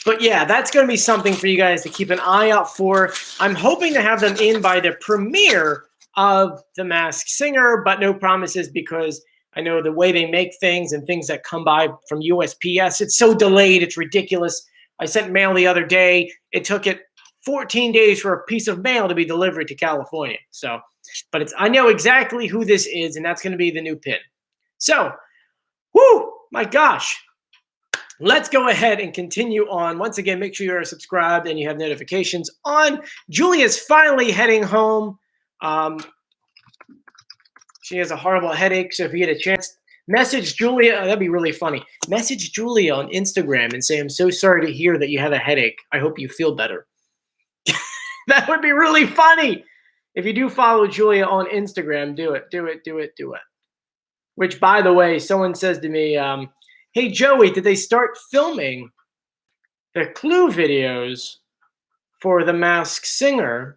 But yeah, that's going to be something for you guys to keep an eye out for. I'm hoping to have them in by the premiere of The Masked Singer, but no promises because I know the way they make things and things that come by from USPS, it's so delayed, it's ridiculous. I sent mail the other day. It took it 14 days for a piece of mail to be delivered to California. So, but I know exactly who this is, and that's going to be the new pin. So, whoo, my gosh. Let's go ahead and continue on. Once again, make sure you're subscribed and you have notifications on. Julia's finally heading home. She has a horrible headache, so if you get a chance, message Julia. That'd be really funny. Message Julia on Instagram and say, I'm so sorry to hear that you have a headache. I hope you feel better. That would be really funny. If you do follow Julia on Instagram, do it. Which, by the way, someone says to me, hey, Joey, did they start filming the clue videos for The Masked Singer?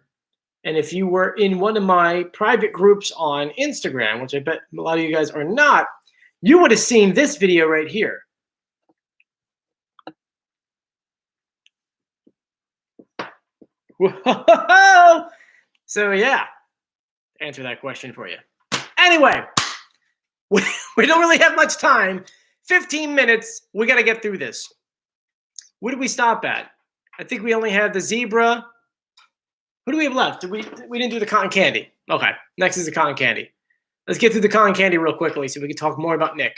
And if you were in one of my private groups on Instagram, which I bet a lot of you guys are not, you would have seen this video right here. Whoa! So yeah, answer that question for you. Anyway, we don't really have much time. 15 minutes. We got to get through this. What did we stop at? I think we only have the zebra. What do we have left? We didn't do the cotton candy. Okay, next is the cotton candy. Let's get through the cotton candy real quickly so we can talk more about Nick.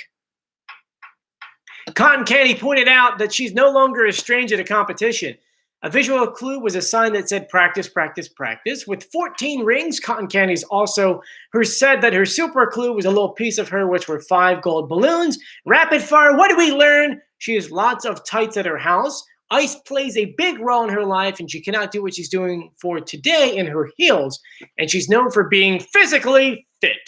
Cotton Candy pointed out that she's no longer a stranger to competition. A visual clue was a sign that said practice, practice, practice. With 14 rings, Cotton Candy's also said that her super clue was a little piece of her, which were 5 gold balloons. Rapid fire, what do we learn? She has lots of tights at her house. Ice plays a big role in her life, and she cannot do what she's doing for today in her heels. And she's known for being physically fit.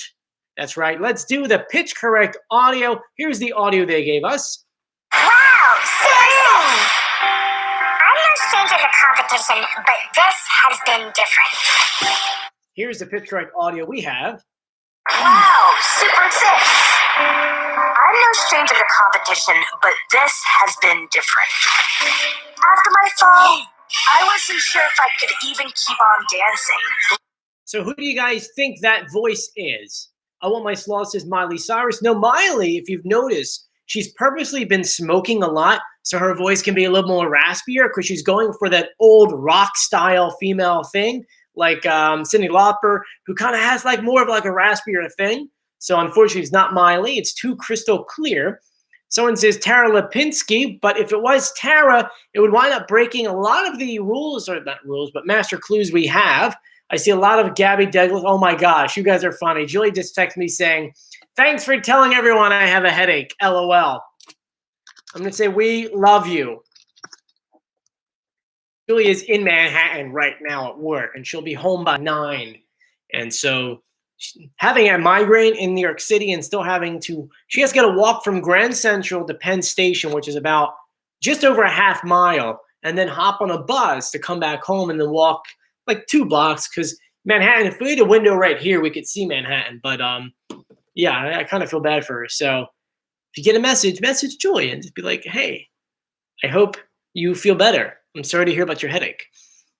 That's right. Let's do the pitch correct audio. Here's the audio they gave us. Wow, seriously! I'm no stranger to competition, but this has been different. Here's the pitch correct audio we have. Wow, super sick! I'm no stranger to competition, but this has been different. After my fall, I wasn't sure if I could even keep on dancing. So who do you guys think that voice is? I want my Sloth says Miley Cyrus. No, Miley, if you've noticed, she's purposely been smoking a lot so her voice can be a little more raspier because she's going for that old rock style female thing like Cyndi Lauper, who kind of has like more of like a raspier thing. So unfortunately, it's not Miley. It's too crystal clear. Someone says Tara Lipinski, but if it was Tara, it would wind up breaking a lot of the rules, or not rules, but master clues we have. I see a lot of Gabby Douglas. Oh my gosh, you guys are funny. Julie just texted me saying, thanks for telling everyone I have a headache. LOL. I'm going to say we love you. Julie is in Manhattan right now at work, and she'll be home by 9. And so having a migraine in New York City and still having to, she has to get a walk from Grand Central to Penn Station, which is about just over a half mile, and then hop on a bus to come back home and then walk like 2 blocks because Manhattan, if we had a window right here, we could see Manhattan. But yeah, I kind of feel bad for her. So if you get a message Julie and just be like, hey, I hope you feel better. I'm sorry to hear about your headache.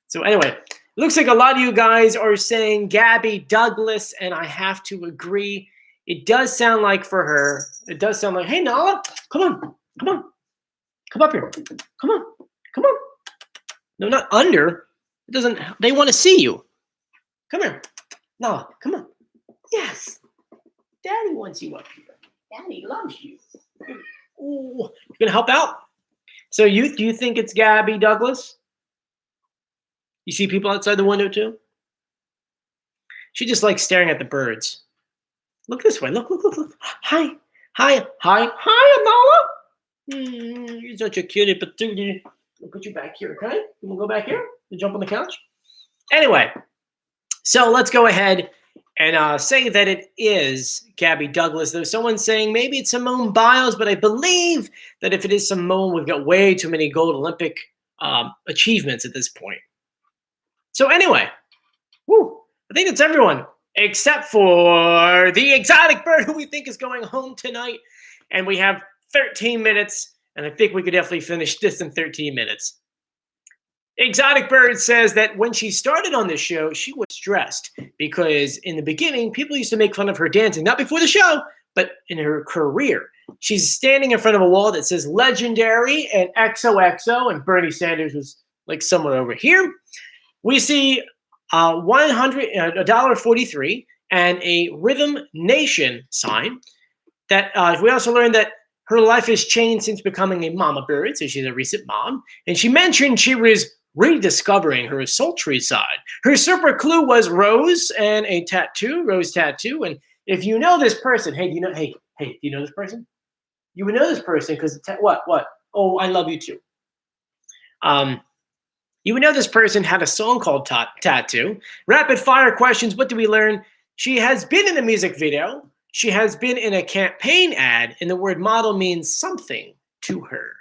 So anyway, it looks like a lot of you guys are saying Gabby Douglas, and I have to agree. It does sound like for her, it does sound like, hey, Nala, come on. Come up here. Come on. No, not under. It doesn't, they want to see you. Come here. Nala, come on. Yes. Daddy wants you up here. Daddy loves you. Ooh, you gonna help out? So do you think it's Gabby Douglas? You see people outside the window too? She just likes staring at the birds. Look this way. Look. Hi, Nala. You're such a cutie patootie. We'll put you back here, okay? We'll go back here. You jump on the couch. Anyway, so let's go ahead and say that it is Gabby Douglas. There's someone saying maybe it's Simone Biles, but I believe that if it is Simone, we've got way too many gold Olympic achievements at this point. So anyway, I think that's everyone except for the exotic bird who we think is going home tonight. And we have 13 minutes, and I think we could definitely finish this in 13 minutes. Exotic Bird says that when she started on this show, she was stressed because in the beginning, people used to make fun of her dancing, not before the show, but in her career. She's standing in front of a wall that says legendary and XOXO, and Bernie Sanders was like somewhere over here. We see $143 and a Rhythm Nation sign. That we also learned that her life has changed since becoming a mama bird, so she's a recent mom. And she mentioned she was rediscovering her sultry side. Her super clue was rose and a tattoo, rose tattoo. And if you know this person, do you know this person? You would know this person because what? Oh, I love you too. You would know this person had a song called Tattoo. Rapid fire questions. What do we learn? She has been in a music video. She has been in a campaign ad, and the word model means something to her.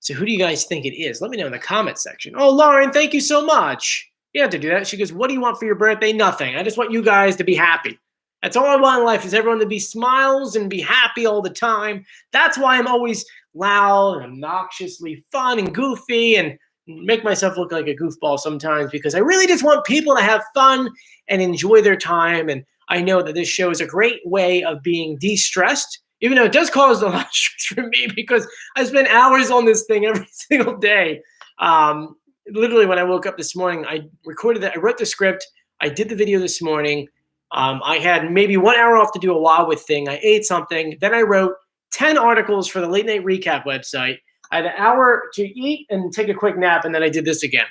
So who do you guys think it is? Let me know in the comment section. Oh, Lauren, thank you so much. You have to do that. She goes, what do you want for your birthday? Nothing. I just want you guys to be happy. That's all I want in life is everyone to be smiles and be happy all the time. That's why I'm always loud and obnoxiously fun and goofy and make myself look like a goofball sometimes because I really just want people to have fun and enjoy their time. And I know that this show is a great way of being de-stressed, even though it does cause a lot of stress for me because I spend hours on this thing every single day. Literally, when I woke up this morning, I recorded that. I wrote the script. I did the video this morning. I had maybe 1 hour off to do a Wow With thing. I ate something. Then I wrote 10 articles for the Late Night Recap website. I had an hour to eat and take a quick nap, and then I did this again.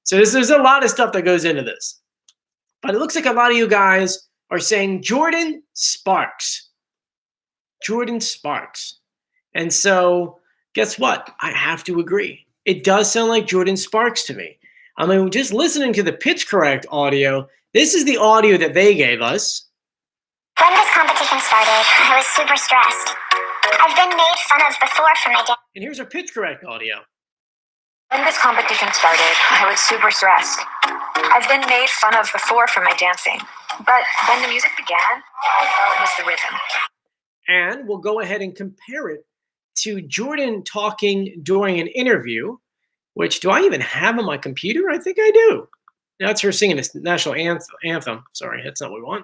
So there's a lot of stuff that goes into this. But it looks like a lot of you guys are saying Jordan Sparks. Jordan Sparks. And so guess what? I have to agree. It does sound like Jordan Sparks to me. I mean, just listening to the pitch correct audio, this is the audio that they gave us. When this competition started, I was super stressed. I've been made fun of before for my dance. And here's our pitch correct audio. When this competition started, I was super stressed. I've been made fun of before for my dancing. But when the music began, I felt it was the rhythm. And we'll go ahead and compare it to Jordan talking during an interview, which do I even have on my computer? I think I do. That's her singing this national anthem. Sorry, that's not what we want.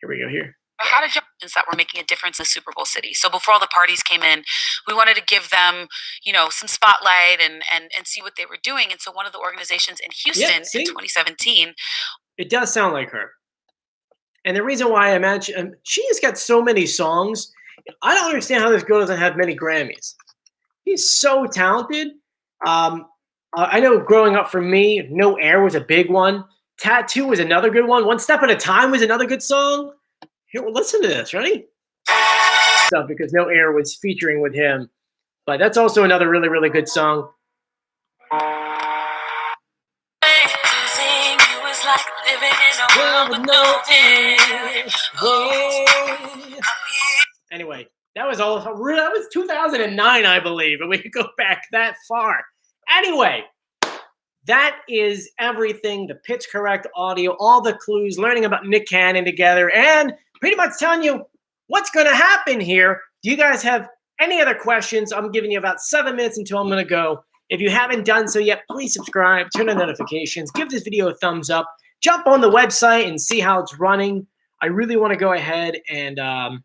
Here we go here. How did you that were making a difference in the Super Bowl city? So before all the parties came in, we wanted to give them, some spotlight and see what they were doing. And so one of the organizations in Houston in 2017. It does sound like her. And the reason why I imagine she has got so many songs. I don't understand how this girl doesn't have many Grammys. She's so talented. I know growing up for me, No Air was a big one. Tattoo was another good one. One Step at a Time was another good song. Here, well, listen to this. Ready? Stuff because No Air was featuring with him. But that's also another really, really good song. Anyway, that was 2009, I believe, and we could go back that far. Anyway, that is everything, the pitch correct audio, all the clues, learning about Nick Cannon together, and pretty much telling you what's going to happen here. Do you guys have any other questions? I'm giving you about 7 minutes until I'm going to go. If you haven't done so yet, please subscribe, turn on notifications, give this video a thumbs up, jump on the website and see how it's running. I really want to go ahead and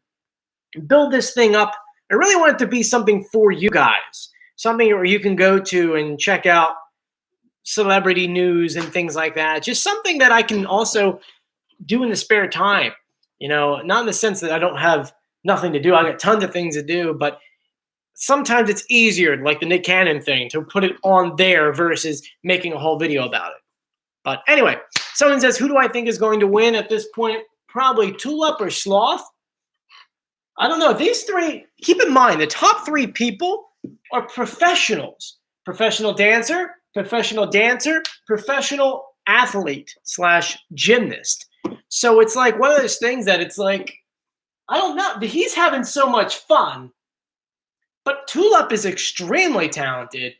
build this thing up. I really want it to be something for you guys, something where you can go to and check out celebrity news and things like that. Just something that I can also do in the spare time. Not in the sense that I don't have nothing to do. I got tons of things to do, but sometimes it's easier, like the Nick Cannon thing, to put it on there versus making a whole video about it. But anyway, someone says, who do I think is going to win at this point? Probably Tulip or Sloth. I don't know. These three, keep in mind, the top three people are professionals. professional dancer, professional athlete / gymnast. So it's like one of those things that it's like, I don't know. He's having so much fun, but Tulip is extremely talented.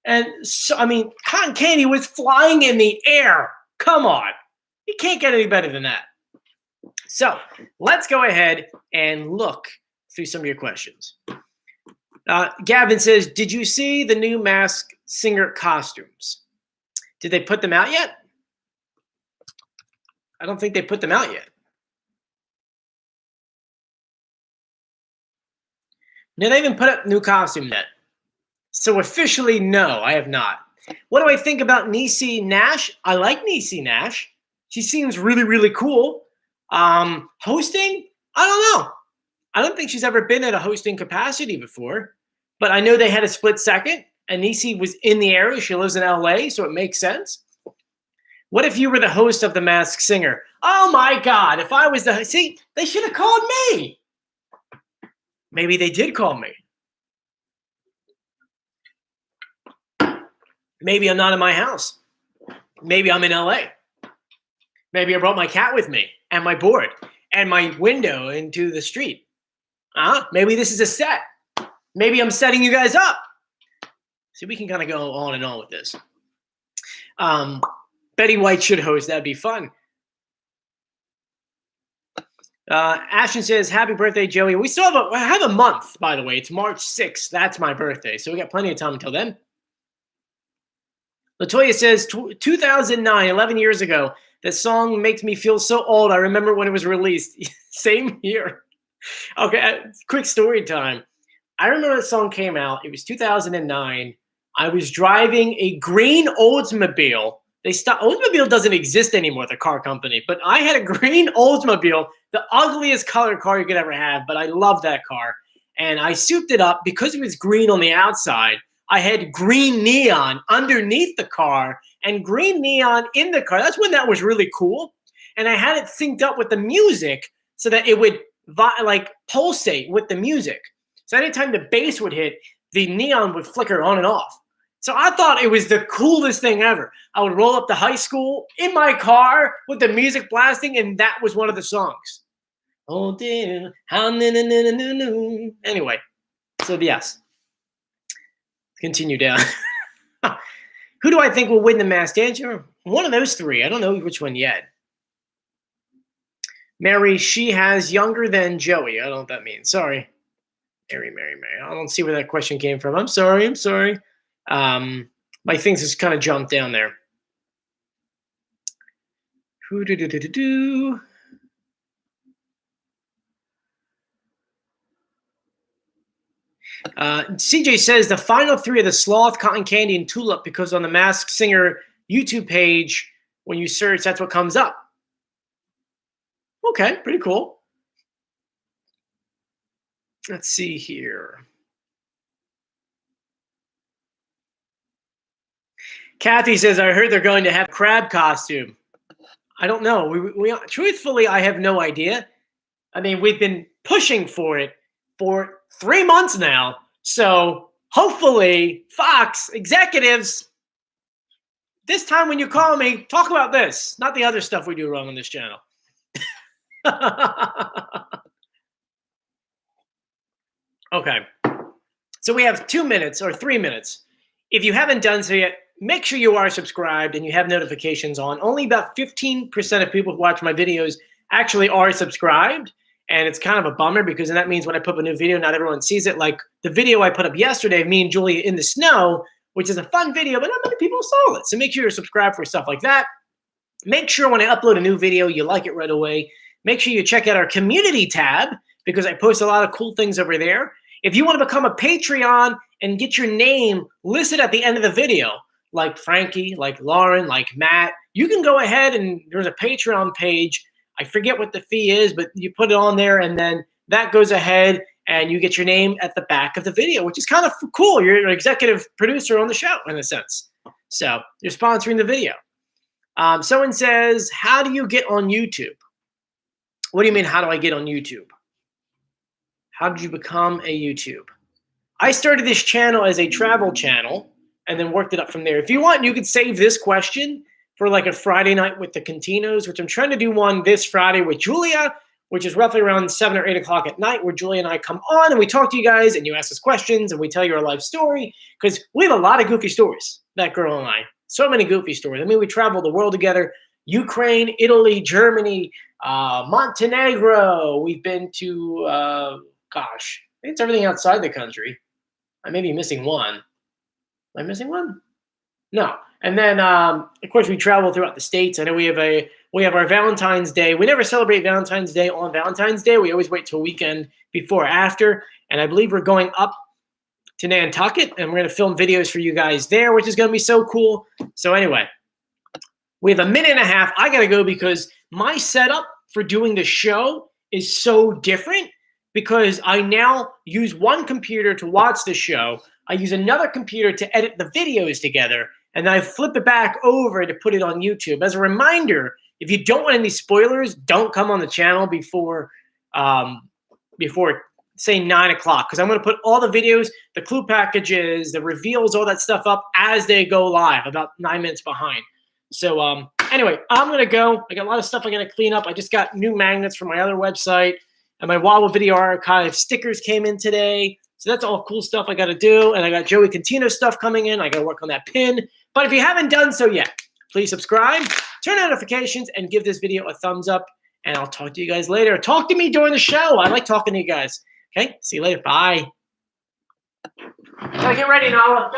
And so, I mean, Cotton Candy was flying in the air. Come on. You can't get any better than that. So let's go ahead and look through some of your questions. Gavin says, did you see the new Masked Singer costumes? Did they put them out yet? I don't think they put them out yet. No, they haven't put up new costume yet. So officially, no, I have not. What do I think about Niecy Nash? I like Niecy Nash. She seems really, really cool. Hosting? I don't know. I don't think she's ever been at a hosting capacity before. But I know they had a split second, and Niecy was in the area. She lives in LA, so it makes sense. What if you were the host of The Masked Singer? Oh my God, if I was the... See, they should have called me. Maybe they did call me. Maybe I'm not in my house. Maybe I'm in LA. Maybe I brought my cat with me and my board and my window into the street. Maybe this is a set. Maybe I'm setting you guys up. See, we can kind of go on and on with this. Betty White should host. That'd be fun. Ashton says, happy birthday, Joey. We still have a month, by the way. It's March 6th. That's my birthday. So we got plenty of time until then. Latoya says, 2009, 11 years ago, that song makes me feel so old. I remember when it was released. Same year. Okay, quick story time. I remember that song came out. It was 2009. I was driving a green Oldsmobile. Oldsmobile doesn't exist anymore, the car company, but I had a green Oldsmobile, the ugliest colored car you could ever have, but I love that car. And I souped it up because it was green on the outside. I had green neon underneath the car and green neon in the car. That's when that was really cool. And I had it synced up with the music so that it would like pulsate with the music. So anytime the bass would hit, the neon would flicker on and off. So I thought it was the coolest thing ever. I would roll up to high school in my car with the music blasting, and that was one of the songs. Oh, dear. Anyway, so yes. Continue down. Who do I think will win the Masked Dancer? One of those three. I don't know which one yet. Mary, she has younger than Joey. I don't know what that means. Sorry. Mary. I don't see where that question came from. I'm sorry. My things just kind of jumped down there. CJ says the final three are the Sloth, Cotton Candy, and Tulip because on the Masked Singer YouTube page, when you search, that's what comes up. Okay, pretty cool. Let's see here. Kathy says, I heard they're going to have a crab costume. I don't know. We truthfully, I have no idea. I mean, we've been pushing for it for 3 months now. So hopefully, Fox executives, this time when you call me, talk about this, not the other stuff we do wrong on this channel. Okay. So we have 2 minutes or 3 minutes. If you haven't done so yet, make sure you are subscribed and you have notifications on. Only about 15% of people who watch my videos actually are subscribed. And it's kind of a bummer because then that means when I put up a new video, not everyone sees it. Like the video I put up yesterday of me and Julia in the snow, which is a fun video, but not many people saw it. So make sure you're subscribed for stuff like that. Make sure when I upload a new video, you like it right away. Make sure you check out our community tab because I post a lot of cool things over there. If you want to become a Patreon and get your name listed at the end of the video, like Frankie, like Lauren, like Matt, you can go ahead and there's a Patreon page. I forget what the fee is, but you put it on there and then that goes ahead and you get your name at the back of the video, which is kind of cool. You're an executive producer on the show in a sense. So you're sponsoring the video. Someone says, how do you get on YouTube? What do you mean, how do I get on YouTube? How did you become a YouTube? I started this channel as a travel channel, and then worked it up from there. If you want, you could save this question for like a Friday night with the Continos, which I'm trying to do one this Friday with Julia, which is roughly around 7 or 8 o'clock at night, where Julia and I come on and we talk to you guys and you ask us questions and we tell you our life story, because we have a lot of goofy stories, that girl and I. So many goofy stories. I mean, we traveled the world together. Ukraine, Italy, Germany, Montenegro. We've been to, I think it's everything outside the country. I may be missing one. Am I missing one? No. And then, of course, we travel throughout the States. I know we have our Valentine's Day. We never celebrate Valentine's Day on Valentine's Day. We always wait till a weekend before or after. And I believe we're going up to Nantucket, and we're going to film videos for you guys there, which is going to be so cool. So anyway, we have a minute and a half. I got to go because my setup for doing the show is so different, because I now use one computer to watch the show. I use another computer to edit the videos together, and then I flip it back over to put it on YouTube. As a reminder, if you don't want any spoilers, don't come on the channel before say 9 o'clock, because I'm going to put all the videos, the clue packages, the reveals, all that stuff up as they go live, about 9 minutes behind. So anyway, I'm going to go. I got a lot of stuff I got to clean up. I just got new magnets from my other website, and my Wobble Video Archive stickers came in today. So that's all cool stuff I got to do. And I got Joey Contino stuff coming in. I got to work on that pin. But if you haven't done so yet, please subscribe, turn on notifications, and give this video a thumbs up. And I'll talk to you guys later. Talk to me during the show. I like talking to you guys. Okay, see you later. Bye. Gotta get ready, Nala.